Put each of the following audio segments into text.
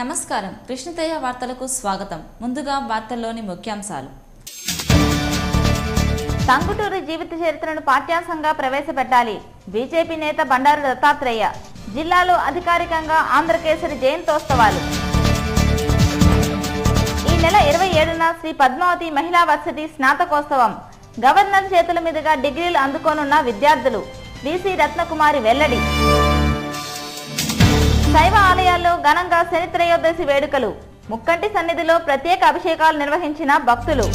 నమస్కారం కృష్ణతేజ వార్తలకు స్వాగతం. ముందుగా వార్తల్లోని ముఖ్యాంశాలు. టంగుటూరి జీవిత చరిత్రను పాఠ్యాంశంగా ప్రవేశపెట్టాలి. బీజేపీ నేత బండారు దత్తాత్రేయ. జిల్లాలో అధికారికంగా ఆంధ్రకేసరి జయంతోత్సవాలు. ఈ నెల 27న శ్రీ పద్మావతి మహిళా వర్సిటీ స్నాతకోత్సవం. గవర్నర్ చేతుల మీదుగా డిగ్రీలు అందుకోనున్న విద్యార్థులు. బీసీ రత్నకుమారి వెల్లడి. శైవ ఆలయాల్లో ఘనంగా శని త్రయోదశి వేడుకలు. ముక్కంటి సన్నిధిలో ప్రత్యేక అభిషేకాలు నిర్వహించిన భక్తులు.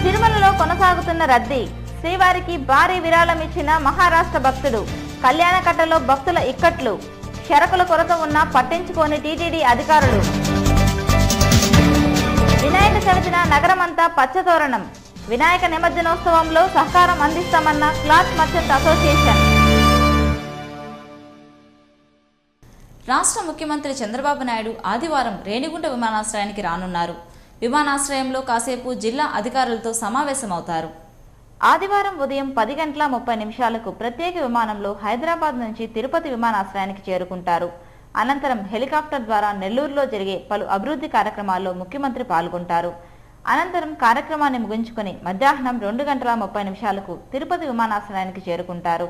తిరుమలలో కొనసాగుతున్న రద్దీ. శ్రీవారికి భారీ విరాళం ఇచ్చిన మహారాష్ట్ర భక్తుడు. కళ్యాణకట్టలో భక్తుల ఇక్కట్లు. షరకుల కొరత ఉన్నా పట్టించుకోని టీటీడీ అధికారులు. వినాయక చవితిన నగరమంతా పచ్చతోరణం. వినాయక నిమజ్జనోత్సవంలో సహకారం అందిస్తామన్న క్లాత్ మర్చెంట్ అసోసియేషన్. రాష్ట్ర ముఖ్యమంత్రి చంద్రబాబు నాయుడు ఆదివారం రేణిగుంట విమానాశ్రయానికి రానున్నారు. విమానాశ్రయంలో కాసేపు జిల్లా అధికారులతో సమావేశమవుతారు. ఆదివారం ఉదయం 10:30 ప్రత్యేక విమానంలో హైదరాబాద్ నుంచి తిరుపతి విమానాశ్రయానికి చేరుకుంటారు. అనంతరం హెలికాప్టర్ ద్వారా నెల్లూరులో జరిగే పలు అభివృద్ధి కార్యక్రమాల్లో ముఖ్యమంత్రి పాల్గొంటారు. అనంతరం కార్యక్రమాన్ని ముగించుకుని మధ్యాహ్నం 2:30 తిరుపతి విమానాశ్రయానికి చేరుకుంటారు.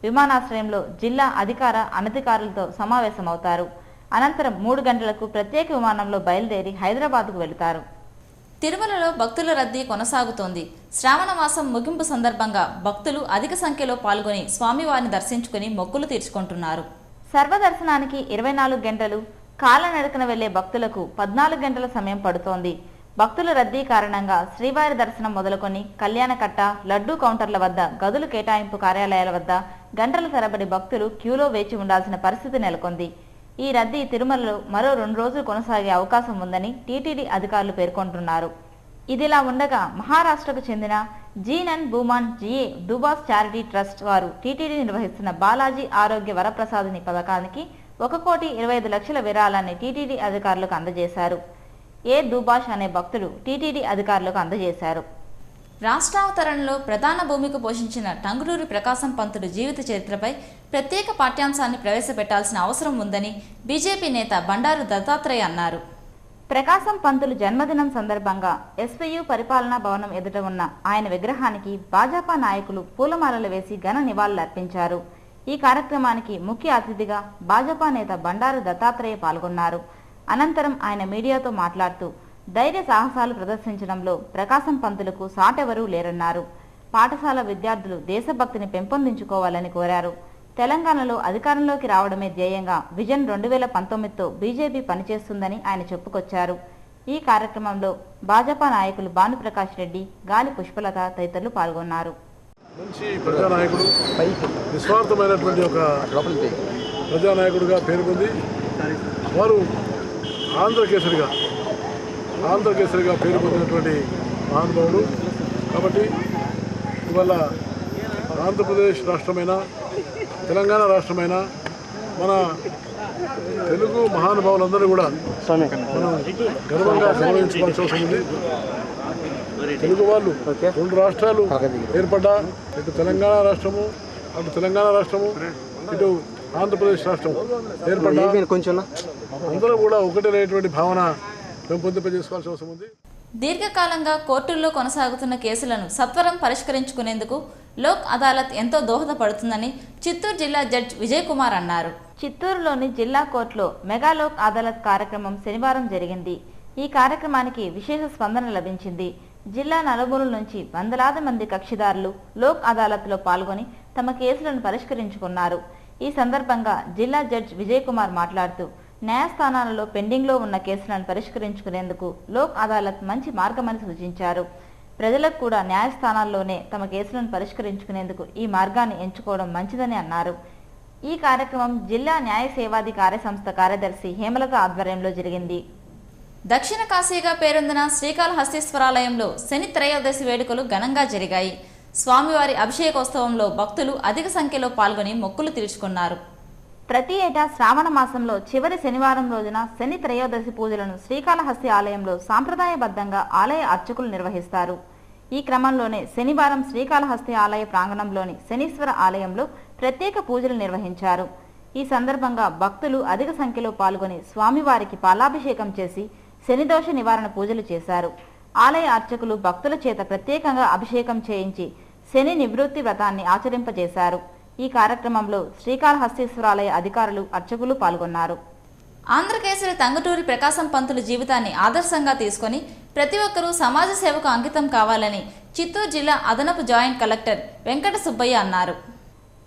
విమానాశ్రయంలో జిల్లా అధికార అనధికారులతో సమావేశమవుతారు. అనంతరం 3 గంటలకు ప్రత్యేక విమానంలో బయలుదేరి హైదరాబాద్కు వెళుతారు. తిరుమలలో భక్తుల రద్దీ కొనసాగుతోంది. శ్రావణ మాసం ముగింపు సందర్భంగా భక్తులు అధిక సంఖ్యలో పాల్గొని స్వామివారిని దర్శించుకుని మొక్కులు తీర్చుకుంటున్నారు. సర్వదర్శనానికి 24 గంటలు, కాలనడకన వెళ్లే భక్తులకు 14 గంటల సమయం పడుతోంది. భక్తుల రద్దీ కారణంగా శ్రీవారి దర్శనం మొదలుకొని కళ్యాణకట్ట, లడ్డూ కౌంటర్ల వద్ద, గదులు కేటాయింపు కార్యాలయాల వద్ద గంటల తరబడి భక్తులు క్యూలో వేచి ఉండాల్సిన పరిస్థితి నెలకొంది. ఈ రద్దీ తిరుమలలో మరో 2 రోజులు కొనసాగే అవకాశం ఉందని టీటీడీ అధికారులు పేర్కొంటున్నారు. ఇదిలా ఉండగా మహారాష్ట్రకు చెందిన జీన్ అండ్ భూమాన్ జిఏ దుబాస్ చారిటీ ట్రస్ట్ వారు టీటీడీ నిర్వహిస్తున్న బాలాజీ ఆరోగ్య వరప్రసాదిని పథకానికి 1,25,00,000 విరాళాన్ని టీటీడీ అధికారులకు అందజేశారు. ఏ దుబాష్ అనే భక్తుడు టీటీడీ అధికారులకు అందజేశారు. రాష్ట్రావతరణలో ప్రధాన భూమిక పోషించిన టంగుటూరి ప్రకాశం పంతులు జీవిత చరిత్రపై ప్రత్యేక పాఠ్యాంశాన్ని ప్రవేశపెట్టాల్సిన అవసరం ఉందని బీజేపీ నేత బండారు దత్తాత్రేయ అన్నారు. ప్రకాశం పంతులు జన్మదినం సందర్భంగా ఎస్పీయూ పరిపాలనా భవనం ఎదుట ఉన్న ఆయన విగ్రహానికి భాజపా నాయకులు పూలమాలలు వేసి ఘన నివాళులర్పించారు. ఈ కార్యక్రమానికి ముఖ్య అతిథిగా భాజపా నేత బండారు దత్తాత్రేయ పాల్గొన్నారు. అనంతరం ఆయన మీడియాతో మాట్లాడుతూ ధైర్య సాహసాలు ప్రదర్శించడంలో ప్రకాశం పంతులకు సాటెవరూ లేరన్నారు. పాఠశాల విద్యార్థులు దేశభక్తిని పెంపొందించుకోవాలని కోరారు. తెలంగాణలో అధికారంలోకి రావడమే ధ్యేయంగా విజన్ 2019తో బీజేపీ పనిచేస్తుందని ఆయన చెప్పుకొచ్చారు. ఈ కార్యక్రమంలో భాజపా నాయకులు భానుప్రకాష్ రెడ్డి, గాలి పుష్పలత తదితరులు పాల్గొన్నారు. మంచి ప్రజానాయకుడు, నిస్వార్థమైనటువంటి ఒక ప్రజానాయకుడిగా పేర్కొంది. వారు ఆంధ్రకేసరిగా పేరు పొందినటువంటి మహానుభావుడు. కాబట్టి ఇవాళ ఆంధ్రప్రదేశ్ రాష్ట్రమైన, తెలంగాణ రాష్ట్రమైన మన తెలుగు మహానుభావులందరూ కూడా మనం గర్వంగా గౌరవించుకోవాల్సిన అవసరం ఉంది. తెలుగు వాళ్ళు 2 రాష్ట్రాలు ఏర్పడ్డా, ఇటు తెలంగాణ రాష్ట్రము, ఇటు ఆంధ్రప్రదేశ్ రాష్ట్రం ఏర్పడ్డా అందరూ కూడా ఒకటేటువంటి భావన పెంపొందింపజేసుకోవాల్సిన అవసరం ఉంది. దీర్ఘకాలంగా కోర్టుల్లో కొనసాగుతున్న కేసులను సత్వరం పరిష్కరించుకునేందుకు లోక్ అదాలత్ ఎంతో దోహదపడుతుందని చిత్తూరు జిల్లా జడ్జి విజయ్ కుమార్ అన్నారు. చిత్తూరులోని జిల్లా కోర్టులో మెగా లోక్ అదాలత్ కార్యక్రమం శనివారం జరిగింది. ఈ కార్యక్రమానికి విశేష స్పందన లభించింది. జిల్లా నలుమూలల నుంచి వందలాది మంది కక్షిదారులు లోక్ అదాలత్లో పాల్గొని తమ కేసులను పరిష్కరించుకున్నారు. ఈ సందర్భంగా జిల్లా జడ్జి విజయ్ కుమార్ మాట్లాడుతూ న్యాయస్థానాలలో పెండింగ్లో ఉన్న కేసులను పరిష్కరించుకునేందుకు లోక్ అదాలత్ మంచి మార్గమని సూచించారు. ప్రజలకు కూడా న్యాయస్థానాల్లోనే తమ కేసులను పరిష్కరించుకునేందుకు ఈ మార్గాన్ని ఎంచుకోవడం మంచిదని అన్నారు. ఈ కార్యక్రమం జిల్లా న్యాయ సేవాది కార్యసంస్థ కార్యదర్శి హేమలత ఆధ్వర్యంలో జరిగింది. దక్షిణ కాశీగా పేరొందిన శ్రీకాళహస్తీశ్వరాలయంలో శని త్రయోదశి వేడుకలు ఘనంగా జరిగాయి. స్వామివారి అభిషేకోత్సవంలో భక్తులు అధిక సంఖ్యలో పాల్గొని మొక్కులు తీర్చుకున్నారు. ప్రతి ఏటా శ్రావణ మాసంలో చివరి శనివారం రోజున శని త్రయోదశి పూజలను శ్రీకాళహస్తి ఆలయంలో సాంప్రదాయబద్ధంగా ఆలయ అర్చకులు నిర్వహిస్తారు. ఈ క్రమంలోనే శనివారం శ్రీకాళహస్తి ఆలయ ప్రాంగణంలోని శనీశ్వర ఆలయంలో ప్రత్యేక పూజలు నిర్వహించారు. ఈ సందర్భంగా భక్తులు అధిక సంఖ్యలో పాల్గొని స్వామివారికి పాలాభిషేకం చేసి శనిదోష నివారణ పూజలు చేశారు. ఆలయ అర్చకులు భక్తుల చేత ప్రత్యేకంగా అభిషేకం చేయించి శని నివృత్తి వ్రతాన్ని ఆచరింపజేశారు. ఈ కార్యక్రమంలో శ్రీకాళహస్తీశ్వరాలయ అధికారులు, అర్చకులు పాల్గొన్నారు. ఆంధ్రకేసరి టంగుటూరి ప్రకాశం పంతులు జీవితాన్ని ఆదర్శంగా తీసుకొని ప్రతి ఒక్కరూ సమాజ సేవకు అంకితం కావాలని చిత్తూరు జిల్లా అదనపు జాయింట్ కలెక్టర్ వెంకట సుబ్బయ్య అన్నారు.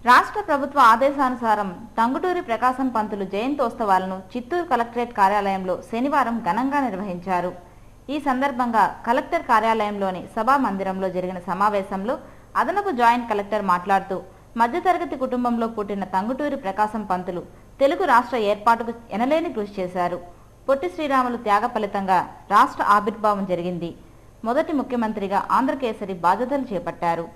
రాష్ట్ర ప్రభుత్వ ఆదేశానుసారం టంగుటూరి ప్రకాశం పంతులు జయంతోత్సవాలను చిత్తూరు కలెక్టరేట్ కార్యాలయంలో శనివారం ఘనంగా నిర్వహించారు. ఈ సందర్భంగా కలెక్టర్ కార్యాలయంలోని సభా మందిరంలో జరిగిన సమావేశంలో అదనపు జాయింట్ కలెక్టర్ మాట్లాడుతూ మధ్యతరగతి కుటుంబంలో పుట్టిన టంగుటూరి ప్రకాశం పంతులు తెలుగు రాష్ట్ర ఏర్పాటుకు ఎనలేని కృషి చేశారు. పొట్టి శ్రీరాములు త్యాగ ఫలితంగా రాష్ట్ర ఆవిర్భావం జరిగింది. మొదటి ముఖ్యమంత్రిగా ఆంధ్రకేసరి బాధ్యతలు చేపట్టారు.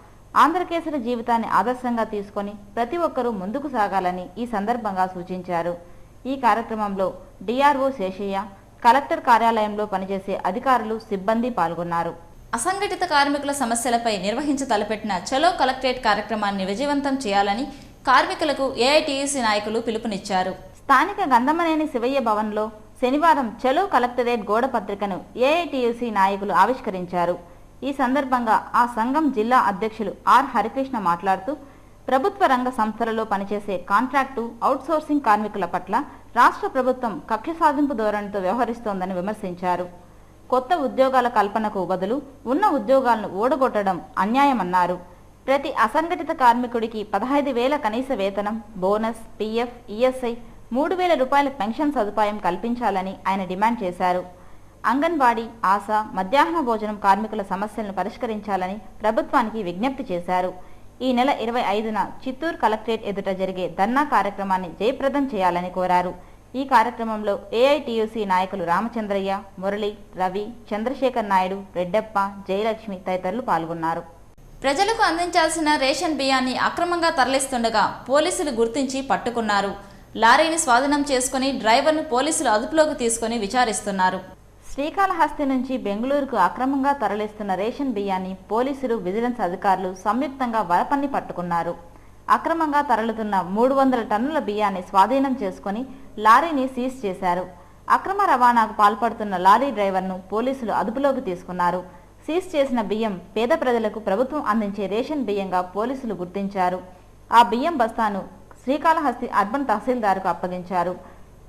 ఆంధ్రకేసరి జీవితాన్ని ఆదర్శంగా తీసుకొని ప్రతి ఒక్కరూ ముందుకు సాగాలని ఈ సందర్భంగా సూచించారు. ఈ కార్యక్రమంలో డిఆర్ఓ శేషయ్య, కలెక్టర్ కార్యాలయంలో పనిచేసే అధికారులు, సిబ్బంది పాల్గొన్నారు. అసంఘటిత కార్మికుల సమస్యలపై నిర్వహించ తలపెట్టిన చలో కలెక్టరేట్ కార్యక్రమాన్ని విజయవంతం చేయాలని కార్మికులకు ఏఐటీయూసీ నాయకులు పిలుపునిచ్చారు. స్థానిక గంధమనేని శివయ్య భవన్లో శనివారం చలో కలెక్టరేట్ గోడ పత్రికను ఏఐటీయూసీ నాయకులు ఆవిష్కరించారు. ఈ సందర్భంగా ఆ సంఘం జిల్లా అధ్యక్షులు ఆర్ హరికృష్ణ మాట్లాడుతూ ప్రభుత్వ రంగ సంస్థలలో పనిచేసే కాంట్రాక్టు, అవుట్సోర్సింగ్ కార్మికుల పట్ల రాష్ట్ర ప్రభుత్వం కక్ష సాధింపు ధోరణితో వ్యవహరిస్తోందని విమర్శించారు. కొత్త ఉద్యోగాల కల్పనకు బదులు ఉన్న ఉద్యోగాలను ఓడగొట్టడం అన్యాయమన్నారు. ప్రతి అసంఘటిత కార్మికుడికి 15,000 కనీస వేతనం, బోనస్, పీఎఫ్, ఈఎస్ఐ, 3,000 రూపాయల పెన్షన్ సదుపాయం కల్పించాలని ఆయన డిమాండ్ చేశారు. అంగన్వాడీ, ఆశా, మధ్యాహ్న భోజనం కార్మికుల సమస్యలను పరిష్కరించాలని ప్రభుత్వానికి విజ్ఞప్తి చేశారు. ఈ నెల 25న చిత్తూరు కలెక్టరేట్ ఎదుట జరిగే ధర్నా కార్యక్రమాన్ని జయప్రదం చేయాలని కోరారు. ఈ కార్యక్రమంలో ఏఐటీయూసీ నాయకులు రామచంద్రయ్య, మురళి, రవి, చంద్రశేఖర్ నాయుడు, రెడ్డప్ప, జయలక్ష్మి తదితరులు పాల్గొన్నారు. ప్రజలకు అందించాల్సిన రేషన్ బియ్యాన్ని అక్రమంగా తరలిస్తుండగా పోలీసులు గుర్తించి పట్టుకున్నారు. లారీని స్వాధీనం చేసుకుని డ్రైవర్ను పోలీసులు అదుపులోకి తీసుకుని విచారిస్తున్నారు. శ్రీకాళహస్తి నుంచి బెంగళూరుకు అక్రమంగా తరలిస్తున్న రేషన్ బియ్యాన్ని పోలీసులు, విజిలెన్స్ అధికారులు సంయుక్తంగా వరపన్ని పట్టుకున్నారు. అక్రమంగా తరలుతున్న 300 టన్నుల బియ్యాన్ని స్వాధీనం చేసుకుని లారీని సీజ్ చేశారు. అక్రమ రవాణాకు పాల్పడుతున్న లారీ డ్రైవర్ను పోలీసులు అదుపులోకి తీసుకున్నారు. సీజ్ చేసిన బియ్యం పేద ప్రజలకు ప్రభుత్వం అందించే రేషన్ బియ్యంగా పోలీసులు గుర్తించారు. ఆ బియ్యం బస్తాను శ్రీకాళహస్తి అర్బన్ తహసీల్దార్కు అప్పగించారు.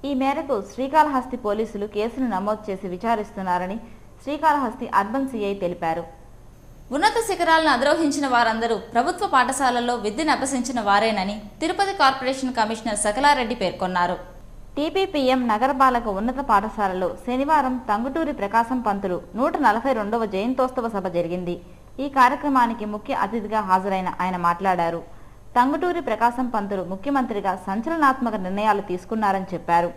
ఈ మేరకు శ్రీకాళహస్తి పోలీసులు కేసును నమోదు చేసి విచారిస్తున్నారని శ్రీకాళహస్తి అర్బన్ సిఐ తెలిపారు. ఉన్నత శిఖరాలను అధిరోహించిన వారందరూ ప్రభుత్వ పాఠశాలల్లో విద్యను అభ్యసించిన వారేనని తిరుపతి కార్పొరేషన్ కమిషనర్ సకలారెడ్డి పేర్కొన్నారు. టీపీపీఎం నగరపాలక ఉన్నత పాఠశాలలో శనివారం టంగుటూరి ప్రకాశం పంతులు 142వ జయంతోత్సవ సభ జరిగింది. ఈ కార్యక్రమానికి ముఖ్య అతిథిగా హాజరైన ఆయన మాట్లాడారు. టంగుటూరి ప్రకాశం పంతులు ముఖ్యమంత్రిగా సంచలనాత్మక నిర్ణయాలు తీసుకున్నారని చెప్పారు.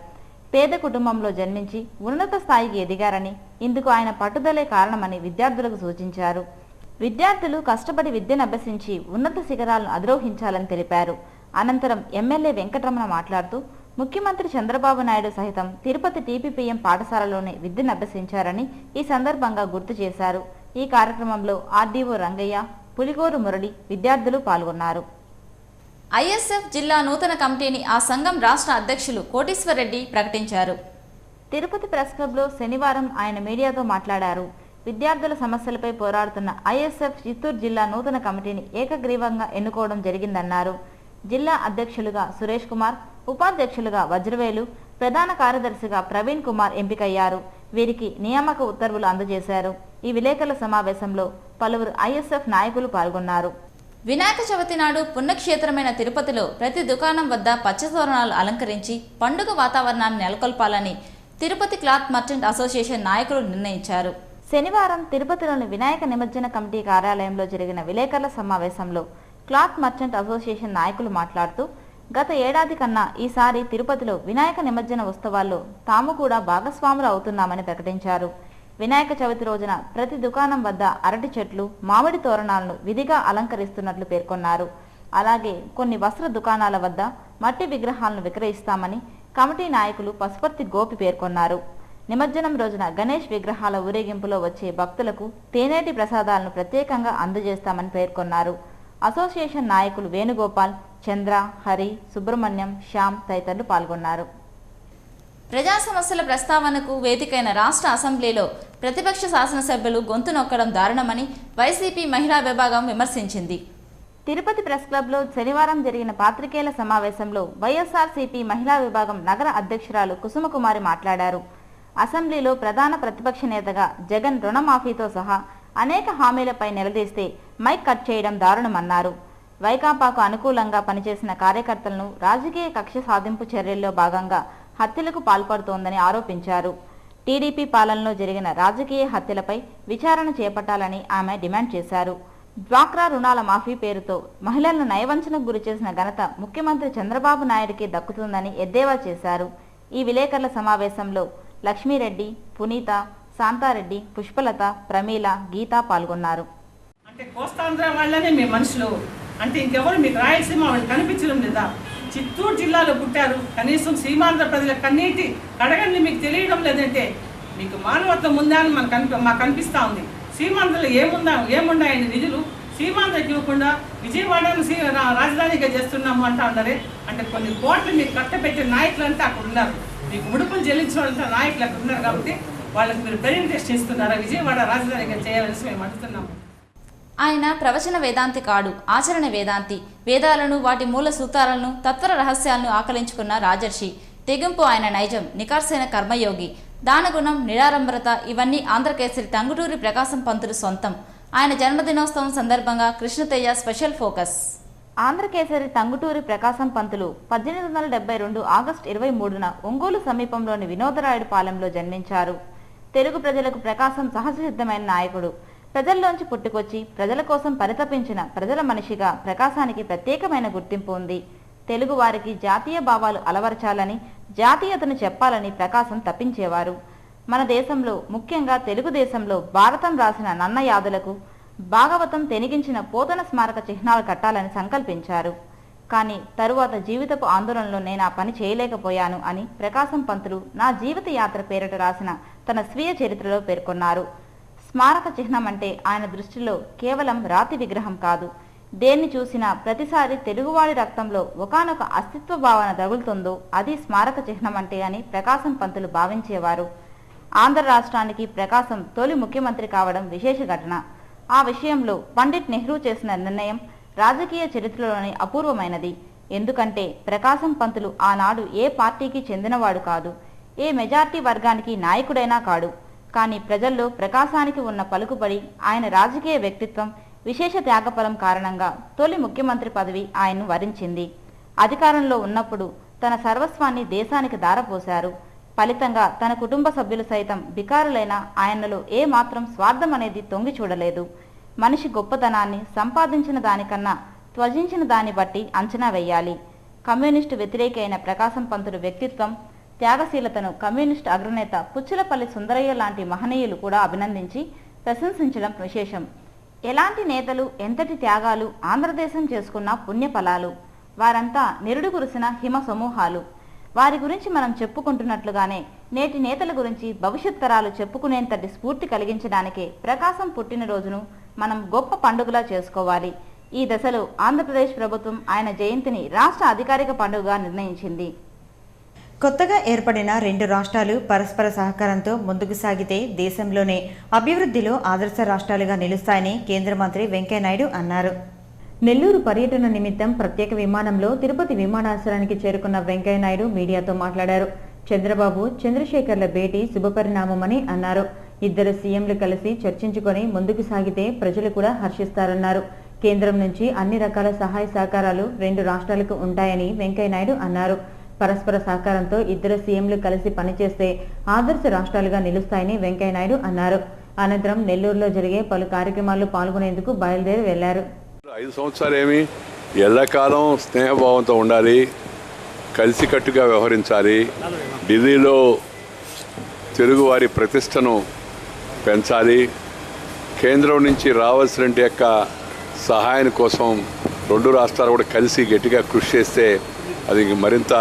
పేద కుటుంబంలో జన్మించి ఉన్నత స్థాయికి ఎదిగారని, ఇందుకు ఆయన పట్టుదలే కారణమని విద్యార్థులకు సూచించారు. విద్యార్థులు కష్టపడి విద్యను అభ్యసించి ఉన్నత శిఖరాలను అధిరోహించాలని తెలిపారు. అనంతరం ఎమ్మెల్యే వెంకటరమణ మాట్లాడుతూ ముఖ్యమంత్రి చంద్రబాబు నాయుడు సైతం తిరుపతి టీపీపీఎం పాఠశాలలోనే విద్యను అభ్యసించారని ఈ సందర్భంగా గుర్తు చేశారు. ఈ కార్యక్రమంలో ఆర్డీఓ రంగయ్య, పులిగోరు మురళి, విద్యార్థులు పాల్గొన్నారు. ఐఎస్ఎఫ్ జిల్లా నూతన కమిటీని ఆ సంఘం రాష్ట్ర అధ్యక్షులు కోటీశ్వరరెడ్డి ప్రకటించారు. తిరుపతి ప్రెస్ క్లబ్లో శనివారం ఆయన మీడియాతో మాట్లాడారు. విద్యార్థుల సమస్యలపై పోరాడుతున్న ఐఎస్ఎఫ్ చిత్తూరు జిల్లా నూతన కమిటీని ఏకగ్రీవంగా ఎన్నుకోవడం జరిగిందన్నారు. జిల్లా అధ్యక్షులుగా సురేష్ కుమార్, ఉపాధ్యక్షులుగా వజ్రవేలు, ప్రధాన కార్యదర్శిగా ప్రవీణ్ కుమార్ ఎంపికయ్యారు. వీరికి నియామక ఉత్తర్వులు అందజేశారు. ఈ విలేకరుల సమావేశంలో పలువురు ఐఎస్ఎఫ్ నాయకులు పాల్గొన్నారు. వినాయక చవితి నాడు పుణ్యక్షేత్రమైన తిరుపతిలో ప్రతి దుకాణం వద్ద పచ్చతోరణాలు అలంకరించి పండుగ వాతావరణాన్ని నెలకొల్పాలని తిరుపతి క్లాత్ మర్చెంట్ అసోసియేషన్ నాయకులు నిర్ణయించారు. శనివారం తిరుపతిలోని వినాయక నిమజ్జన కమిటీ కార్యాలయంలో జరిగిన విలేకరుల సమావేశంలో క్లాత్ మర్చెంట్ అసోసియేషన్ నాయకులు మాట్లాడుతూ గత ఏడాది కన్నా ఈసారి తిరుపతిలో వినాయక నిమజ్జన ఉత్సవాల్లో తాము కూడా భాగస్వాములు అవుతున్నామని ప్రకటించారు. వినాయక చవితి రోజున ప్రతి దుకాణం వద్ద అరటి చెట్లు, మామిడి తోరణాలను విధిగా అలంకరిస్తున్నట్లు పేర్కొన్నారు. అలాగే కొన్ని వస్త్ర దుకాణాల వద్ద మట్టి విగ్రహాలను విక్రయిస్తామని కమిటీ నాయకులు పసుపర్తి గోపి పేర్కొన్నారు. నిమజ్జనం రోజున గణేష్ విగ్రహాల ఊరేగింపులో వచ్చే భక్తులకు తేనేటి ప్రసాదాలను ప్రత్యేకంగా అందజేస్తామని పేర్కొన్నారు. అసోసియేషన్ నాయకులు వేణుగోపాల్, చంద్ర, హరి, సుబ్రహ్మణ్యం, శ్యామ్ తదితరులు పాల్గొన్నారు. ప్రజా సమస్యల ప్రస్తావనకు వేదికైన రాష్ట్ర అసెంబ్లీలో ప్రతిపక్ష శాసనసభ్యులు గొంతు నొక్కడం దారుణమని వైసీపీ మహిళా విభాగం విమర్శించింది. తిరుపతి ప్రెస్ క్లబ్లో శనివారం జరిగిన పాత్రికేయుల సమావేశంలో వైఎస్ఆర్సీపీ మహిళా విభాగం నగర అధ్యక్షురాలు కుసుమకుమారి మాట్లాడారు. అసెంబ్లీలో ప్రధాన ప్రతిపక్ష నేతగా జగన్ రుణమాఫీతో సహా అనేక హామీలపై నిలదీస్తే మైక్ కట్ చేయడం దారుణమన్నారు. వైకాపాకు అనుకూలంగా పనిచేసిన కార్యకర్తలను రాజకీయ కక్ష సాధింపు చర్యల్లో భాగంగా హత్యలకు పాల్పడుతోందని ఆరోపించారు. టీడీపీ పాలనలో జరిగిన రాజకీయ హత్యలపై విచారణ చేపట్టాలని ఆమె డిమాండ్ చేశారు. డ్వాక్రా రుణాల మాఫీ పేరుతో మహిళలను నయవంచనకు గురిచేసిన ఘనత ముఖ్యమంత్రి చంద్రబాబు నాయుడికి దక్కుతుందని ఎద్దేవా చేశారు. ఈ విలేకరుల సమావేశంలో లక్ష్మీరెడ్డి, పునీత, శాంతారెడ్డి, పుష్పలత, ప్రమీల, గీత పాల్గొన్నారు. అంటే కోస్తాంధ్ర వాళ్ళనే మీ మనుషులు అంటే ఇంకెవరు మీకు రాయలసీమ వాళ్ళు కనిపించడం లేదా? చిత్తూరు జిల్లాలో పుట్టారు, కనీసం సీమాంధ్ర ప్రజల కన్నీటి కడగండి మీకు తెలియడం లేదంటే మీకు మానవత్వం ఉందా అని మాకు కనిపిస్తూ ఉంది. సీమాంధ్రలో ఏమున్నాయండి నిధులు? సీమాంధ్రకి ఇవ్వకుండా విజయవాడను రాజధానిగా చేస్తున్నాము అంటా ఉన్నారే. అంటే కొన్ని కోట్లు మీకు కట్టబెట్టే నాయకులు అంతా అక్కడ ఉన్నారు, మీకు ముడుపులు చెల్లించిన వాళ్ళంతా నాయకులు అక్కడ ఉన్నారు. కాబట్టి వాళ్ళకి మీరు బ్రెయిన్ టెస్ట్ చేస్తున్నారా? విజయవాడ రాజధానిగా చేయాలని మేము అడుగుతున్నాము. ఆయన ప్రవచన వేదాంతి కాడు, ఆచరణ వేదాంతి. వేదాలను, వాటి మూల సూత్రాలను, తత్వర రహస్యాలను ఆకలించుకున్న రాజర్షి. తెగింపు ఆయన నైజం, నికార్సైన కర్మయోగి. దానగుణం, నిరాడంబరత ఇవన్నీ ఆంధ్రకేసరి టంగుటూరి ప్రకాశం పంతులు సొంతం. ఆయన జన్మదినోత్సవం సందర్భంగా Krishna Teja special focus. Andhrakesari Tanguturi Prakasam Pantulu 1872 August 23న Ongole సమీపంలోని వినోదరాయుడు పాలెంలో జన్మించారు. తెలుగు ప్రజలకు ప్రకాశం సహజసిద్ధమైన నాయకుడు. ప్రజల్లోంచి పుట్టుకొచ్చి ప్రజల కోసం పరితపించిన ప్రజల మనిషిగా ప్రకాశానికి ప్రత్యేకమైన గుర్తింపు ఉంది. తెలుగు వారికి జాతీయ భావాలు అలవరచాలని, జాతీయతను చెప్పాలని ప్రకాశం తప్పించేవారు. మన దేశంలో, ముఖ్యంగా తెలుగుదేశంలో భారతం రాసిన నన్నయాదులకు, భాగవతం తెనిగించిన పోతన స్మారక చిహ్నాలు కట్టాలని సంకల్పించారు. కానీ తరువాత జీవితపు ఆందోళనలో నేను ఆ పని చేయలేకపోయాను అని ప్రకాశం పంతులు నా జీవిత యాత్ర పేరిట రాసిన తన స్వీయ చరిత్రలో పేర్కొన్నారు. స్మారక చిహ్నం అంటే ఆయన దృష్టిలో కేవలం రాతి విగ్రహం కాదు. దేన్ని చూసినా ప్రతిసారి తెలుగువాడి రక్తంలో ఒకానొక అస్తిత్వ భావన తగులుతుందో అది స్మారక చిహ్నం అంటే అని ప్రకాశం పంతులు భావించేవారు. ఆంధ్ర రాష్ట్రానికి ప్రకాశం తొలి ముఖ్యమంత్రి కావడం విశేష ఘటన. ఆ విషయంలో పండిట్ నెహ్రూ చేసిన నిర్ణయం రాజకీయ చరిత్రలోని అపూర్వమైనది. ఎందుకంటే ప్రకాశం పంతులు ఆనాడు ఏ పార్టీకి చెందినవాడు కాదు, ఏ మెజార్టీ వర్గానికి నాయకుడైనా కాడు. కానీ ప్రజల్లో ప్రకాశానికి ఉన్న పలుకుబడి, ఆయన రాజకీయ వ్యక్తిత్వం, విశేష త్యాగఫలం కారణంగా తొలి ముఖ్యమంత్రి పదవి ఆయన్ను వరించింది. అధికారంలో ఉన్నప్పుడు తన సర్వస్వాన్ని దేశానికి దారపోశారు. ఫలితంగా తన కుటుంబ సభ్యులు సైతం బికారులైన ఆయనలో ఏ మాత్రం స్వార్థం అనేది తొంగి చూడలేదు. మనిషి గొప్పతనాన్ని సంపాదించిన దానికన్నా త్వజించిన దాన్ని బట్టి అంచనా వేయాలి. కమ్యూనిస్టు వ్యతిరేకి అయిన ప్రకాశం పంతులు వ్యక్తిత్వం, త్యాగశీలతను కమ్యూనిస్టు అగ్రనేత పుచ్చులపల్లి సుందరయ్య లాంటి మహనీయులు కూడా అభినందించి ప్రశంసించడం విశేషం. ఎలాంటి నేతలు, ఎంతటి త్యాగాలు ఆంధ్రదేశం చేసుకున్న పుణ్యఫలాలు. వారంతా నిరుడు కురిసిన హిమ సమూహాలు. వారి గురించి మనం చెప్పుకుంటున్నట్లుగానే నేటి నేతల గురించి భవిష్యత్ తరాలు చెప్పుకునేంతటి స్ఫూర్తి కలిగించడానికే ప్రకాశం పుట్టినరోజును మనం గొప్ప పండుగలా చేసుకోవాలి. ఈ దశలో ఆంధ్రప్రదేశ్ ప్రభుత్వం ఆయన జయంతిని రాష్ట్ర అధికారిక పండుగగా నిర్ణయించింది. కొత్తగా ఏర్పడిన 2 రాష్ట్రాలు పరస్పర సహకారంతో ముందుకు సాగితే దేశంలోనే అభివృద్ధిలో ఆదర్శ రాష్ట్రాలుగా నిలుస్తాయని కేంద్ర మంత్రి వెంకయ్యనాయుడు అన్నారు. నెల్లూరు పర్యటన నిమిత్తం ప్రత్యేక విమానంలో తిరుపతి విమానాశ్రయానికి చేరుకున్న వెంకయ్యనాయుడు మీడియాతో మాట్లాడారు. చంద్రబాబు, చంద్రశేఖర్ల భేటీ శుభపరిణామమని అన్నారు. ఇద్దరు సీఎంలు కలిసి చర్చించుకొని ముందుకు సాగితే ప్రజలు కూడా హర్షిస్తారన్నారు. కేంద్రం నుంచి అన్ని రకాల సహాయ సహకారాలు 2 రాష్ట్రాలకు ఉంటాయని వెంకయ్యనాయుడు అన్నారు. పరస్పర సహకారంతో ఇద్దరు సీఎంలు కలిసి పనిచేస్తే ఆదర్శ రాష్ట్రాలుగా నిలుస్తాయని వెంకయ్యనాయుడు అన్నారు. అనంతరం నెల్లూరులో జరిగే పలు కార్యక్రమాల్లో పాల్గొనేందుకు బయలుదేరి వెళ్లారు. 5 సంవత్సరాలు ఏమి ఎల్లకాలం స్నేహభావంతో ఉండాలి, కలిసికట్టుగా వ్యవహరించాలి. ఢిల్లీలో తెలుగువారి ప్రతిష్టను పెంచాలి. కేంద్రం నుంచి రావాల్సిన యొక్క సహాయం కోసం 2 రాష్ట్రాలు కూడా కలిసి గట్టిగా కృషి చేస్తే అది మరింత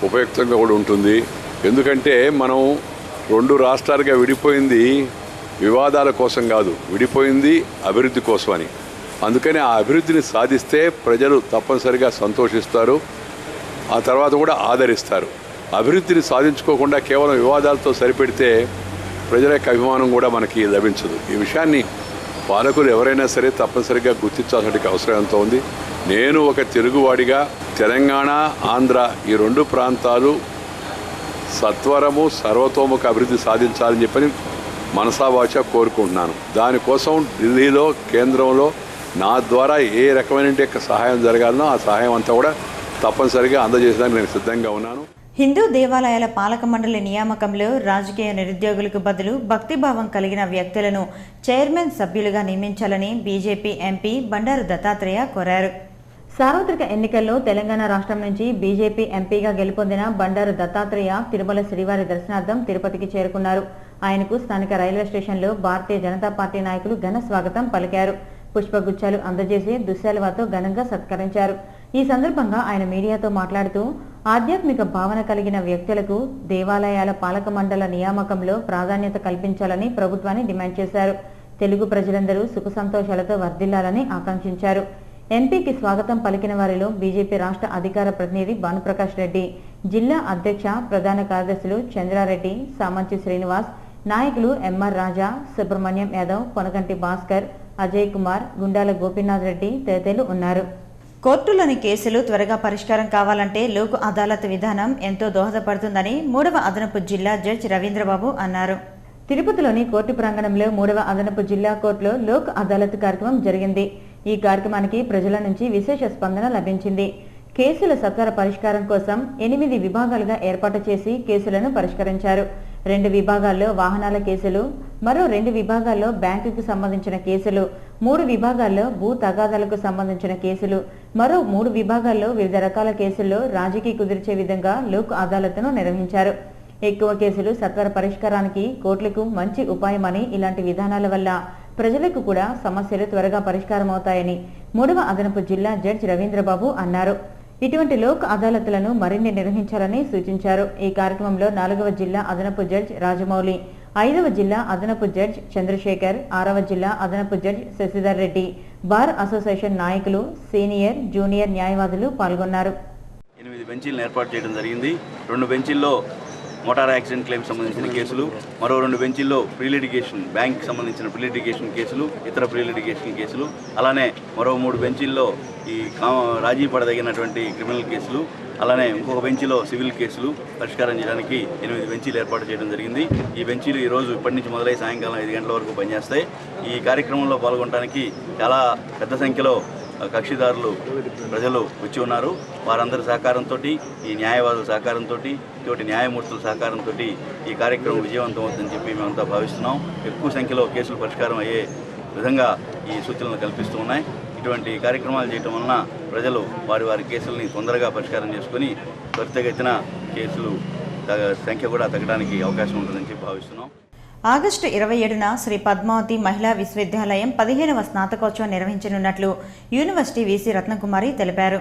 ఉపయుక్తంగా కూడా ఉంటుంది. ఎందుకంటే మనం 2 రాష్ట్రాలుగా విడిపోయింది వివాదాల కోసం కాదు, విడిపోయింది అభివృద్ధి కోసమని. అందుకని ఆ అభివృద్ధిని సాధిస్తే ప్రజలు తప్పనిసరిగా సంతోషిస్తారు, ఆ తర్వాత కూడా ఆదరిస్తారు. అభివృద్ధిని సాధించుకోకుండా కేవలం వివాదాలతో సరిపెడితే ప్రజల యొక్క అభిమానం కూడా మనకి లభించదు. ఈ విషయాన్ని పాలకులు ఎవరైనా సరే తప్పనిసరిగా గుర్తించాల్సిన అవసరం ఎంతో ఉంది. నేను ఒక తెలుగువాడిగా తెలంగాణ, ఆంధ్ర ఈ 2 ప్రాంతాలు సత్వరము సర్వతోముఖ అభివృద్ధి సాధించాలని చెప్పని మనసావాచ కోరుకుంటున్నాను. దానికోసం ఢిల్లీలో, కేంద్రంలో నా ద్వారా ఏ రకమైన సహాయం జరగాలనో ఆ సహాయం అంతా కూడా తప్పనిసరిగా అందజేసేదానికి నేను సిద్ధంగా ఉన్నాను. హిందూ దేవాలయాల పాలక మండలి నియామకంలో రాజకీయ నిరుద్యోగులకు బదులు భక్తిభావం కలిగిన వ్యక్తులను చైర్మన్ సభ్యులుగా నియమించాలని బీజేపీ ఎంపీ బండారు దత్తాత్రేయ కోరారు. సార్వత్రిక ఎన్నికల్లో తెలంగాణ రాష్ట్రం నుంచి బీజేపీ ఎంపీగా గెలుపొందిన బండారు దత్తాత్రేయ తిరుమల శ్రీవారి దర్శనార్థం తిరుపతికి చేరుకున్నారు. ఆయనకు స్థానిక రైల్వే స్టేషన్లో భారతీయ జనతా పార్టీ నాయకులు ఘన స్వాగతం పలికారు. పుష్పగుచ్చాలు అందజేసి దుశ్శాలువాతో ఘనంగా సత్కరించారు. ఈ సందర్భంగా ఆయన మీడియాతో మాట్లాడుతూ ఆధ్యాత్మిక భావన కలిగిన వ్యక్తులకు దేవాలయాల పాలక మండల నియామకంలో ప్రాధాన్యత కల్పించాలని ప్రభుత్వాన్ని డిమాండ్ చేశారు. తెలుగు ప్రజలందరూ సుఖ సంతోషాలతో వర్ధిల్లాలని ఆకాంక్షించారు. ఎంపీకి స్వాగతం పలికిన వారిలో బీజేపీ రాష్ట్ర అధికార ప్రతినిధి భానుప్రకాష్ రెడ్డి, జిల్లా అధ్యక్ష ప్రధాన కార్యదర్శులు చంద్రారెడ్డి, సామంచి శ్రీనివాస్, నాయకులు ఎంఆర్ రాజా, సుబ్రహ్మణ్యం యాదవ్, కొనగంటి భాస్కర్, అజయ్ కుమార్, గుండాల గోపీనాథ్ రెడ్డి తదితరులు ఉన్నారు. కోర్టులోని కేసులు త్వరగా పరిష్కారం కావాలంటే లోక్ అదాలత్ విధానం ఎంతో దోహదపడుతుందని 3వ అదనపు జిల్లా జడ్జి రవీంద్రబాబు అన్నారు. తిరుపతిలోని కోర్టు ప్రాంగణంలో 3వ అదనపు జిల్లా కోర్టులో లోక్ అదాలత్ కార్యక్రమం జరిగింది. ఈ కార్యక్రమానికి ప్రజల నుంచి విశేష స్పందన లభించింది. కేసుల సత్వర పరిష్కారం కోసం 8 విభాగాలుగా ఏర్పాటు చేసి కేసులను పరిష్కరించారు. 2 విభాగాల్లో వాహనాల కేసులు, మరో 2 విభాగాల్లో బ్యాంకుకు సంబంధించిన కేసులు, 3 విభాగాల్లో భూ తగాదాలకు సంబంధించిన కేసులు, మరో 3 విభాగాల్లో వివిధ రకాల కేసుల్లో రాజీకి కుదిర్చే విధంగా లోక్ అదాలత్ను నిర్వహించారు. ఎక్కువ కేసులు సత్వర పరిష్కారానికి కోర్టులకు మంచి ఉపాయమని, ఇలాంటి విధానాల వల్ల ప్రజలకు కూడా సమస్యలు త్వరగా పరిష్కారమవుతాయని 3వ అదనపు జిల్లా జడ్జి రవీంద్రబాబు అన్నారు. ఇటువంటి లోక్ అదాలత్లను మరిన్ని నిర్వహించాలని సూచించారు. ఈ కార్యక్రమంలో 4వ జిల్లా అదనపు జడ్జి రాజమౌళి, 5వ జిల్లా అదనపు జడ్జి చంద్రశేఖర్, 6వ జిల్లా అదనపు judge Sasidhar Reddy, bar association నాయకులు, సీనియర్, జూనియర్ న్యాయవాదులు పాల్గొన్నారు. 8 బెంచీలను ఏర్పాటు చేయడం జరిగింది. 2 బెంచీల్లో మోటార్ యాక్సిడెంట్ క్లెయిమ్ సంబంధించిన కేసులు, మరో 2 బెంచీల్లో ప్రీ లిటిగేషన్, బ్యాంక్ సంబంధించిన ప్రీ లిటిగేషన్ కేసులు, ఇతర ప్రీ లిటిగేషన్ కేసులు, అలానే మరో 3 బెంచీల్లో ఈ రాజీ పడదగినటువంటి క్రిమినల్ కేసులు, అలానే ఇంకొక బెంచీలో సివిల్ కేసులు పరిష్కారం చేయడానికి 8 బెంచీలు ఏర్పాటు చేయడం జరిగింది. ఈ బెంచీలు ఈరోజు ఇప్పటి నుంచి మొదలై సాయంకాలం 5 గంటల వరకు పనిచేస్తాయి. ఈ కార్యక్రమంలో పాల్గొనడానికి చాలా పెద్ద సంఖ్యలో కక్షిదారులు, ప్రజలు వచ్చి ఉన్నారు. వారందరి సహకారంతో, ఈ న్యాయవాదుల సహకారంతో, తోటి న్యాయమూర్తుల సహకారంతో ఈ కార్యక్రమం విజయవంతం అవుతుందని చెప్పి మేమంతా భావిస్తున్నాం. ఎక్కువ సంఖ్యలో కేసులు పరిష్కారం అయ్యే విధంగా ఈ సూచనలు కల్పిస్తూ ఉన్నాయి. ఇటువంటి కార్యక్రమాలు చేయడం వలన ప్రజలు వారి కేసుల్ని తొందరగా పరిష్కారం చేసుకుని త్వరితగతిన కేసులు సంఖ్య కూడా తగ్గడానికి అవకాశం ఉంటుందని చెప్పి భావిస్తున్నాం. ఆగస్టు 27న శ్రీ పద్మావతి మహిళా విశ్వవిద్యాలయం 15వ స్నాతకోత్సవం నిర్వహించనున్నట్లు యూనివర్సిటీ వీసీ రత్నకుమారి తెలిపారు.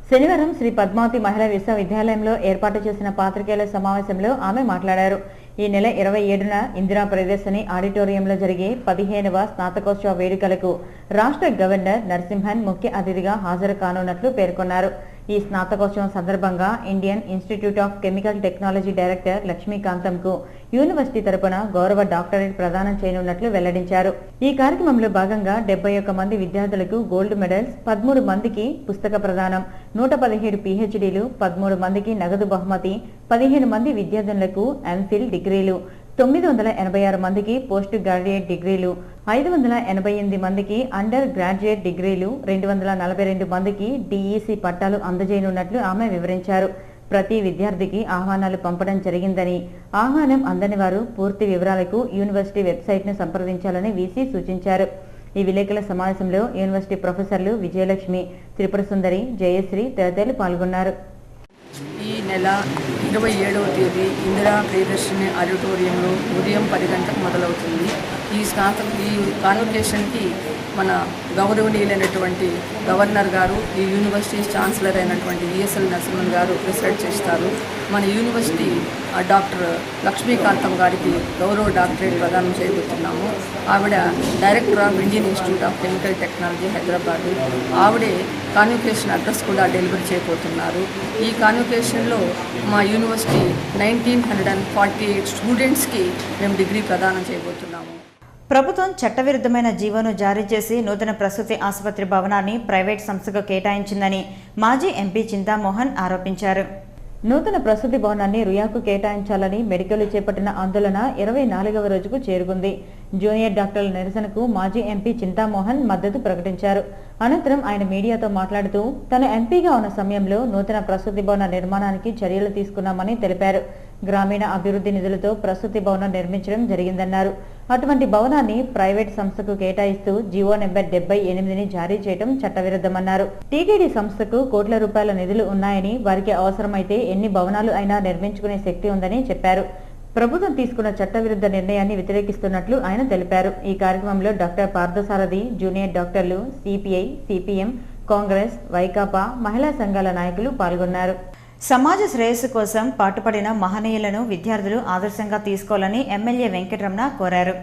శనివారం శ్రీ పద్మావతి మహిళా విశ్వవిద్యాలయంలో ఏర్పాటు చేసిన పాత్రికేయుల సమావేశంలో ఆమె మాట్లాడారు. ఈ నెల 27న ఇందిరా ప్రియదర్శిని ఆడిటోరియంలో జరిగే 15వ స్నాతకోత్సవ వేడుకలకు రాష్ట్ర గవర్నర్ నరసింహన్ ముఖ్య అతిథిగా హాజరు కానున్నట్లు పేర్కొన్నారు. ఈ స్నాతకోత్సవం సందర్భంగా Indian Institute of Chemical Technology director లక్ష్మీకాంతంకు యూనివర్సిటీ తరపున గౌరవ డాక్టరేట్ ప్రదానం చేయనున్నట్లు వెల్లడించారు. ఈ కార్యక్రమంలో భాగంగా 71 మంది విద్యార్థులకు గోల్డ్ మెడల్స్, 13 మందికి పుస్తక ప్రదానం, 117 PhDలు, 13 మందికి నగదు బహుమతి, 15 మంది విద్యార్థులకు ఎంఫిల్ డిగ్రీలు, 986 మందికి పోస్ట్ గ్రాడ్యుయేట్ డిగ్రీలు, 588 మందికి అండర్ గ్రాడ్యుయేట్ డిగ్రీలు, 242 మందికి DEC పట్టాలు అందజేయనున్నట్లు ఆమె వివరించారు. ప్రతి విద్యార్థికి ఆహ్వానాలు పంపడం జరిగిందని, ఆహ్వానం అందని వారు పూర్తి వివరాలకు యూనివర్సిటీ వెబ్సైట్ను సంప్రదించాలని వీసీ సూచించారు. ఈ విలేకరుల సమావేశంలో యూనివర్సిటీ ప్రొఫెసర్లు విజయలక్ష్మి, త్రిపుర సుందరి, జయశ్రీ తదితరులు పాల్గొన్నారు. ఈ నెల 27వ తేదీ ఇందిరా ప్రియదర్శిని ఆడిటోరియంలో ఉదయం 10 గంటలకు మొదలవుతుంది. ఈ కాన్వకేషన్కి మన గౌరవనీయులైనటువంటి గవర్నర్ గారు, ఈ యూనివర్సిటీ ఛాన్సలర్ అయినటువంటి విఎస్ఎల్ నరసింహన్ గారు ప్రిసైడ్ చేస్తారు. మన యూనివర్సిటీ డాక్టర్ లక్ష్మీకాంతం గారికి గౌరవ డాక్టరేట్ ప్రదానం చేయబోతున్నాము. ఆవిడ director of Indian Institute of Chemical technology Hyderabad. ఆవిడే కాన్వకేషన్ అడ్రస్ కూడా డెలివరీ చేయబోతున్నారు. ఈ కాన్వకేషన్లో మా యూనివర్సిటీ 1948 స్టూడెంట్స్కి మేము డిగ్రీ ప్రదానం చేయబోతున్నాము. ప్రభుత్వం చట్టవిరుద్ధమైన జీవోను జారీ చేసి నూతన ప్రసూతి ఆసుపత్రి భవనాన్ని ప్రైవేట్ సంస్థకు కేటాయించిందని మాజీ ఎంపీ చింతామోహన్ ఆరోపించారు. నూతన ప్రసూతి భవనాన్ని రుయాకు కేటాయించాలని మెడికల్ చేపట్టిన ఆందోళన 24వ రోజుకు చేరుకుంది. జూనియర్ డాక్టర్ల నిరసనకు మాజీ ఎంపీ చింతామోహన్ మద్దతు ప్రకటించారు. అనంతరం ఆయన మీడియాతో మాట్లాడుతూ తను ఎంపీగా ఉన్న సమయంలో నూతన ప్రసూతి భవన నిర్మాణానికి చర్యలు తీసుకున్నామని తెలిపారు. గ్రామీణ అభివృద్ధి నిధులతో ప్రసూతి భవనం నిర్మించడం జరిగిందన్నారు. అటువంటి భవనాన్ని ప్రైవేట్ సంస్థకు కేటాయిస్తూ జీవో నెంబర్ 78ని జారీ చేయడం చట్టవిరుద్ధమన్నారు. టీటీడీ సంస్థకు కోట్ల రూపాయల నిధులు ఉన్నాయని, వారికి అవసరమైతే ఎన్ని భవనాలు అయినా నిర్మించుకునే శక్తి ఉందని చెప్పారు. ప్రభుత్వం తీసుకున్న చట్టవిరుద్ధ నిర్ణయాన్ని వ్యతిరేకిస్తున్నట్లు ఆయన తెలిపారు. ఈ కార్యక్రమంలో డాక్టర్ పార్థసారథి, జూనియర్ డాక్టర్లు, సిపిఐ, సిపిఎం, కాంగ్రెస్, వైకాపా, మహిళా సంఘాల నాయకులు పాల్గొన్నారు. సమాజ శ్రేయస్సు కోసం పాటుపడిన మహనీయులను విద్యార్థులు ఆదర్శంగా తీసుకోవాలని ఎమ్మెల్యే వెంకటరమణ కోరారు.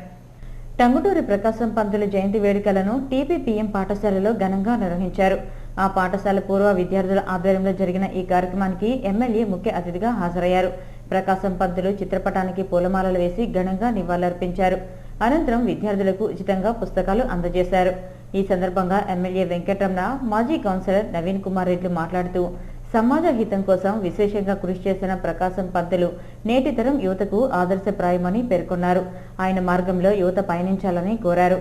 టంగుటూరి ప్రకాశం పంతులు జయంతి వేడుకలను టీపీపీఎం పాఠశాలలో ఘనంగా నిర్వహించారు. ఆ పాఠశాల పూర్వ విద్యార్థుల ఆధ్వర్యంలో జరిగిన ఈ కార్యక్రమానికి ఎమ్మెల్యే ముఖ్య అతిథిగా హాజరయ్యారు. ప్రకాశం పంతులు చిత్రపటానికి పూలమాలలు వేసి ఘనంగా నివాళులర్పించారు. అనంతరం విద్యార్థులకు ఉచితంగా పుస్తకాలు అందజేశారు. ఈ సందర్భంగా ఎమ్మెల్యే వెంకటరమణ, మాజీ కౌన్సిలర్ నవీన్ కుమార్ రెడ్డి మాట్లాడుతూ సమాజ హితం కోసం విశేషంగా కృషి చేసిన ప్రకాశం పంతులు నేటి తరం యువతకు ఆదర్శప్రాయమని పేర్కొన్నారు. ఆయన మార్గంలో యువత పయనించాలని కోరారు.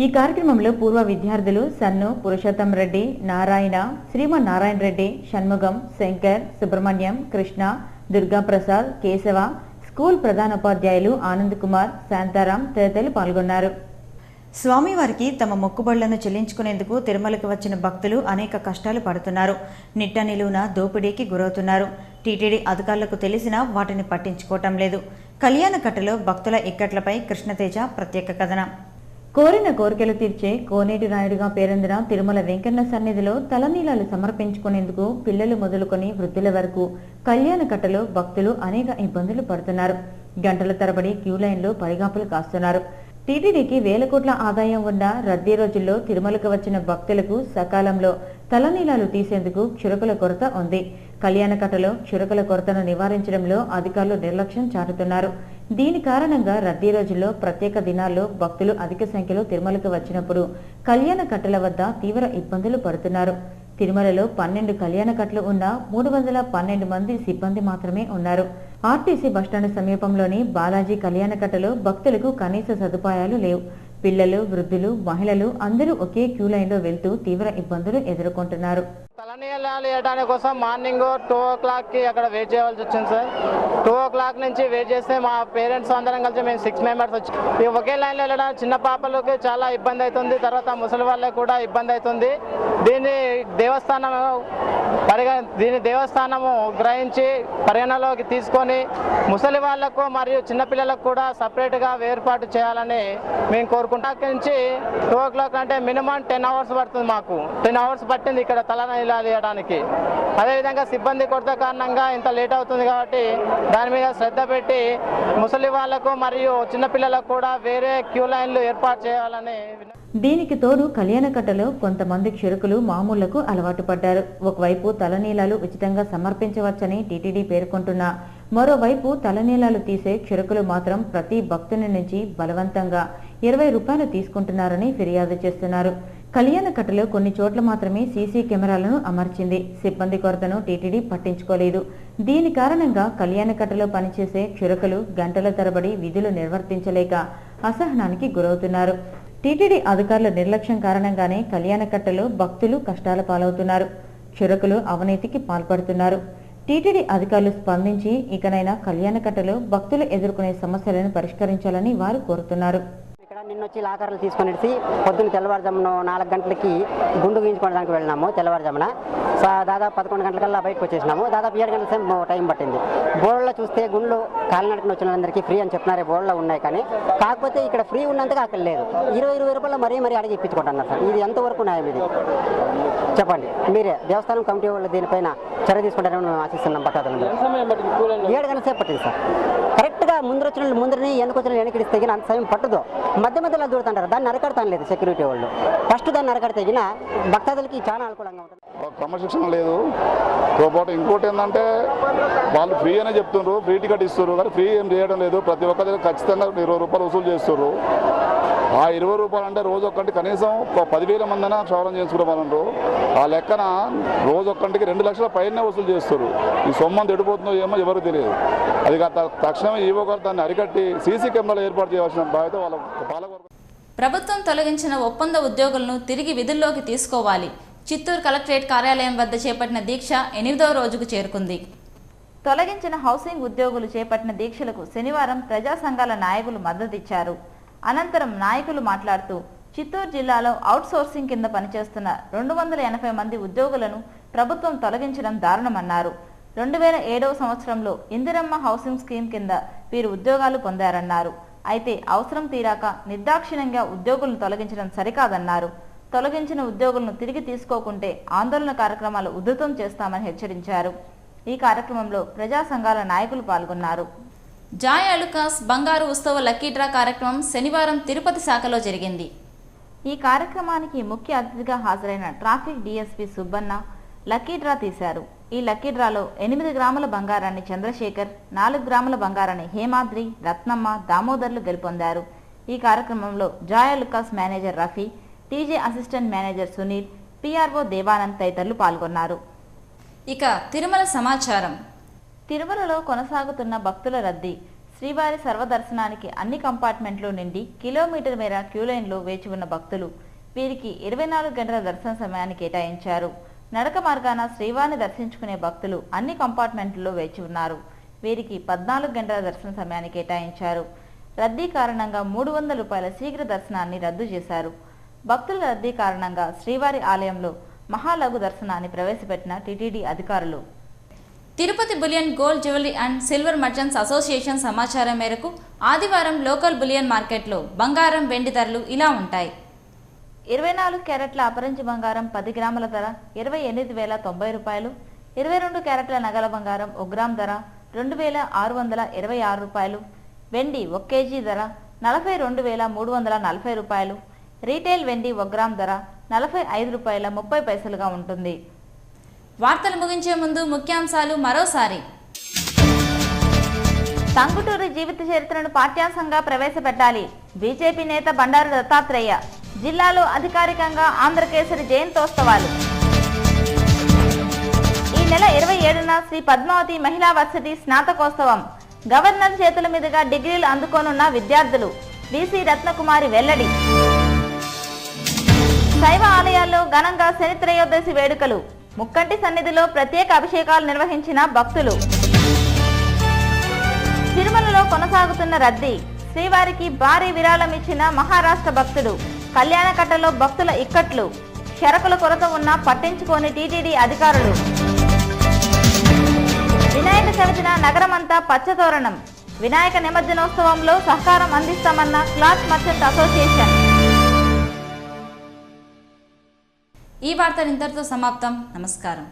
ఈ కార్యక్రమంలో పూర్వ విద్యార్థులు సన్ను, పురుషోత్తం రెడ్డి, నారాయణ, శ్రీమన్నారాయణ రెడ్డి, షణ్ముగం, శంకర్, సుబ్రహ్మణ్యం, కృష్ణ, దుర్గాప్రసాద్, కేశవ, స్కూల్ ప్రధానోపాధ్యాయులు ఆనంద్ కుమార్, శాంతారాం తదితరులు పాల్గొన్నారు. స్వామివారికి తమ మొక్కుబళ్లను చెల్లించుకునేందుకు తిరుమలకు వచ్చిన భక్తులు అనేక కష్టాలు పడుతున్నారు. నిట్ట నిలువున దోపిడీకి గురవుతున్నారు. టీటీడీ అధికారులకు తెలిసినా వాటిని పట్టించుకోవటం లేదు. కళ్యాణకట్టలో భక్తుల ఇక్కట్లపై కృష్ణతేజ ప్రత్యేక కథనం. కోరిన కోరికలు తీర్చే కోనేటి రాయుడుగా పేరొందిన తిరుమల వెంకన్న సన్నిధిలో తలనీలాలు సమర్పించుకునేందుకు పిల్లలు మొదలుకొని వృద్ధుల వరకు కళ్యాణకట్టలో భక్తులు అనేక ఇబ్బందులు పడుతున్నారు. గంటల తరబడి క్యూలైన్లో పడిగాపులు కాస్తున్నారు. టీటీడీకి వేల కోట్ల ఆదాయం ఉన్న రద్దీ రోజుల్లో తిరుమలకు వచ్చిన భక్తులకు సకాలంలో తలనీలాలు తీసేందుకు క్షురకుల కొరత ఉంది. కళ్యాణకట్టలో క్షురకుల కొరతను నివారించడంలో అధికారులు నిర్లక్ష్యం చాటుతున్నారు. దీని కారణంగా రద్దీ రోజుల్లో ప్రత్యేక దినాల్లో భక్తులు అధిక సంఖ్యలో తిరుమలకు వచ్చినప్పుడు కళ్యాణకట్టల వద్ద తీవ్ర ఇబ్బందులు పడుతున్నారు. తిరుమలలో 12 కళ్యాణకట్లు ఉన్న 312 మంది సిబ్బంది మాత్రమే ఉన్నారు. ఆర్టీసీ బస్టాండ్ సమీపంలోని బాలాజీ కళ్యాణకట్టలో భక్తులకు కనీస సదుపాయాలు లేవు. పిల్లలు, వృద్ధులు, మహిళలు అందరూ ఒకే క్యూ లైన్లో వెళ్తూ తీవ్ర ఇబ్బందులు ఎదుర్కొంటున్నారు. తలనీలాలు వేయడానికి కోసం మార్నింగ్ 2 o'clockకి అక్కడ వెయిట్ చేయవలసి వచ్చింది సార్. 2 o'clock నుంచి వెయిట్ చేస్తే మా పేరెంట్స్ అందరం కలిసి మేము 6 members వచ్చి ఈ ఒకే లైన్లో వెళ్ళడం చిన్న పాపలకు చాలా ఇబ్బంది అవుతుంది. తర్వాత ముసలి వాళ్ళకి కూడా ఇబ్బంది అవుతుంది. దీన్ని దేవస్థానము గ్రహించి పరిగణలోకి తీసుకొని ముసలి వాళ్లకు మరియు చిన్నపిల్లలకు కూడా సపరేట్గా ఏర్పాటు చేయాలని మేము కోరుకుంటాం. నుంచి 2 o'clock అంటే మినిమం 10 hours పడుతుంది. మాకు 10 hours పట్టింది ఇక్కడ తలనీలాలు వేయడానికి. అదేవిధంగా సిబ్బంది కొరత కారణంగా ఇంత లేట్ అవుతుంది కాబట్టి దాని మీద శ్రద్ధ పెట్టి ముసలి వాళ్లకు మరియు చిన్నపిల్లలకు కూడా వేరే క్యూ లైన్లు ఏర్పాటు చేయాలని. దీనికి తోడు కళ్యాణకట్టలో కొంతమంది క్షురకులు మామూళ్లకు అలవాటు పడ్డారు. ఒకవైపు తలనీలాలు ఉచితంగా సమర్పించవచ్చని టీటీడీ పేర్కొంటున్నా మరోవైపు తలనీలాలు తీసే క్షురకులు మాత్రం ప్రతి భక్తుని నుంచి బలవంతంగా 20 రూపాయలు తీసుకుంటున్నారని ఫిర్యాదు చేస్తున్నారు. కళ్యాణకట్టలో కొన్ని చోట్ల మాత్రమే సీసీ కెమెరాలను అమర్చింది. సిబ్బంది కొరతను టీటీడీ పట్టించుకోలేదు. దీని కారణంగా కళ్యాణకట్టలో పనిచేసే క్షురకులు గంటల తరబడి విధులు నిర్వర్తించలేక అసహనానికి గురవుతున్నారు. టీటీడీ అధికారుల నిర్లక్ష్యం కారణంగానే కళ్యాణకట్టలో భక్తులు కష్టాల పాలవుతున్నారు. క్షురకులు అవినీతికి పాల్పడుతున్నారు. టీటీడీ అధికారులు స్పందించి ఇకనైనా కళ్యాణకట్టలో భక్తులు ఎదుర్కొనే సమస్యలను పరిష్కరించాలని వారు కోరుతున్నారు. ఇక్కడ నిన్నొచ్చి లాకర్లు తీసుకొని పొద్దున్న తెల్లవారుజామున 4 గంటలకి గుండు గీయించుకోవడానికి వెళ్ళినాము. తెల్లవారుజామున దాదాపు 11 గంటలకల్లా బయటకు వచ్చేసినాము. దాదాపు 7 గంటల సేపు టైం పట్టింది. బోర్డులో చూస్తే గుండ్లు కాలినడకన వచ్చిన వాళ్ళందరికీ ఫ్రీ అని చెప్తున్నారే బోర్డులో ఉన్నాయి, కానీ కాకపోతే ఇక్కడ ఫ్రీ ఉన్నంతగా అక్కడ లేదు. 20 రూపాయలు మరీ అడిగి ఇప్పించుకుంటున్నారు సార్. ఇది ఎంతవరకు న్యాయం? ఇది చెప్పండి మీరే. దేవస్థానం కమిటీ వాళ్ళు దీనిపైన చర్య తీసుకుంటారని మేము ఆశిస్తున్నాం. పట్టాదండి 7 గంటల సేపు పట్టింది సార్. కరెక్ట్గా ముందరొచ్చిన ముందరని ఎందుకు వచ్చిన వెనక్కి తెగిన అంత సమయం పట్టదు. మధ్యలో దూరుతుంటారు. దాన్ని నరకడతాను లేదు సెక్యూరిటీ వాళ్ళు. ఫస్ట్ దాన్ని నరకడితేగిన భక్తాదులకి చాలా అనుకూలంగా ఉంటుంది. క్రమశిక్షణ లేదు. ఇంకోటి ఏంటంటే వాళ్ళు ఫ్రీ అనే చెప్తున్నారు, ఫ్రీ టికెట్ ఇస్తారు, కానీ ఫ్రీ ఏం చేయడం లేదు. ప్రతి ఒక్క దగ్గర ఖచ్చితంగా 20 రూపాయలు వసూలు చేస్తారు. ఆ 20 రూపాయలు అంటే రోజు ఒక్కటి కనీసం 10,000 మందినా క్షవరం చేసుకున్నామన్నారు. ఆ లెక్కన రోజు ఒక్కటికి 2 లక్షల పైనే వసూలు చేస్తారు. ఈ సొమ్మంత ఎడిపోతుందో ఏమో ఎవరు తెలియదు. అది తక్షణమే ఈవో గారు దాన్ని అరికట్టి సీసీ కెమెరాలు ఏర్పాటు చేయాల్సిన బాధ్యత వాళ్ళ పాలకవర్గం. ప్రభుత్వం తొలగించిన ఒప్పంద ఉద్యోగులను తిరిగి విధుల్లోకి తీసుకోవాలి. చిత్తూరు కలెక్టరేట్ కార్యాలయం వద్ద చేపట్టిన దీక్ష 8వ రోజుకు చేరుకుంది. తొలగించిన హౌసింగ్ ఉద్యోగులు చేపట్టిన దీక్షలకు శనివారం ప్రజా సంఘాల నాయకులు మద్దతిచ్చారు. అనంతరం నాయకులు మాట్లాడుతూ చిత్తూరు జిల్లాలో అవుట్ సోర్సింగ్ కింద పనిచేస్తున్న 280 మంది ఉద్యోగులను ప్రభుత్వం తొలగించడం దారుణమన్నారు. 2007వ సంవత్సరంలో ఇందిరమ్మ హౌసింగ్ స్కీమ్ కింద వీరు ఉద్యోగాలు పొందారన్నారు. అయితే అవసరం తీరాక నిర్దాక్షిణ్యంగా ఉద్యోగులను తొలగించడం సరికాదన్నారు. తొలగించిన ఉద్యోగులను తిరిగి తీసుకోకుంటే ఆందోళన కార్యక్రమాలు ఉధృతం చేస్తామని హెచ్చరించారు. ఈ కార్యక్రమంలో ప్రజా సంఘాల నాయకులు పాల్గొన్నారు. జాయ్ అలుకాస్ బంగారు ఉత్సవ లక్కీ డ్రా కార్యక్రమం శనివారం తిరుపతి శాఖలో జరిగింది. ఈ కార్యక్రమానికి ముఖ్య అతిథిగా హాజరైన traffic DSP Subbanna lucky draw తీశారు. ఈ లక్కీ డ్రాలో 8 గ్రాముల బంగారాన్ని చంద్రశేఖర్, 4 గ్రాముల బంగారాన్ని హేమాద్రి, రత్నమ్మ, దామోదర్లు గెలుపొందారు. ఈ కార్యక్రమంలో Joyalukkas manager Rafi, TJ assistant manager Sunil, PRO Devanand తదితరులు పాల్గొన్నారు. ఇక తిరుమల సమాచారం. తిరుమలలో కొనసాగుతున్న భక్తుల రద్దీ. శ్రీవారి సర్వదర్శనానికి అన్ని కంపార్ట్మెంట్లు నిండి కిలోమీటర్ మేర క్యూలైన్లో వేచి ఉన్న భక్తులు. వీరికి 24 గంటల దర్శన సమయాన్ని కేటాయించారు. నడక మార్గాన శ్రీవారిని దర్శించుకునే భక్తులు అన్ని కంపార్ట్మెంట్లలో వేచి ఉన్నారు. వీరికి 14 గంటల దర్శన సమయాన్ని కేటాయించారు. రద్దీ కారణంగా 300 రూపాయల శీఘ్ర దర్శనాన్ని రద్దు చేశారు. భక్తుల రద్దీ కారణంగా శ్రీవారి ఆలయంలో మహాలఘు దర్శనాన్ని ప్రవేశపెట్టిన టీటీడీ అధికారులు. Tirupati bullion gold jewellery and silver merchants association సమాచారం మేరకు ఆదివారం లోకల్ బులియన్ మార్కెట్లో బంగారం, వెండి ధరలు ఇలా ఉంటాయి. 24 క్యారెట్ల అపరంజి బంగారం 10 గ్రాముల ధర 28,090 రూపాయలు. 22 క్యారెట్ల నగల బంగారం 1 గ్రామ్ ధర 2,626 రూపాయలు. వెండి 1 కేజీ ధర 42,340 రూపాయలు. రీటైల్ వెండి 1 గ్రామ్ ధర 45 రూపాయల 30 పైసలుగా ఉంటుంది. వార్తలు ముగించే ముందు ముఖ్యాంశాలు మరోసారి. టంగుటూరి జీవిత చరిత్రను పాఠ్యాంశంగా ప్రవేశపెట్టాలి. బీజేపీ నేత బండారు దత్తాత్రేయ. జిల్లాలో అధికారికంగా ఆంధ్రకేసరి జయంతోత్సవాలు. ఈ నెల 27న శ్రీ పద్మావతి మహిళా వర్సిటీ స్నాతకోత్సవం. గవర్నర్ చేతుల మీదుగా డిగ్రీలు అందుకోనున్న విద్యార్థులు. బీసీ రత్నకుమారి వెల్లడి. శైవ ఆలయాల్లో ఘనంగా శని త్రయోదశి వేడుకలు. ముక్కంటి సన్నిధిలో ప్రత్యేక అభిషేకాలు నిర్వహించిన భక్తులు. తిరుమలలో కొనసాగుతున్న రద్దీ. శ్రీవారికి భారీ విరాళం ఇచ్చిన మహారాష్ట్ర భక్తుడు. కళ్యాణకట్టలో భక్తుల ఇక్కట్లు. షరకుల కొరత ఉన్నా పట్టించుకోని టీటీడీ అధికారులు. వినాయక చవితిన నగరమంతా పచ్చతోరణం. వినాయక నిమజ్జనోత్సవంలో సహకారం అందిస్తామన్న క్లాత్ మర్చెంట్ అసోసియేషన్. ఈ వార్తలు ఇంతటితో సమాప్తం. నమస్కారం.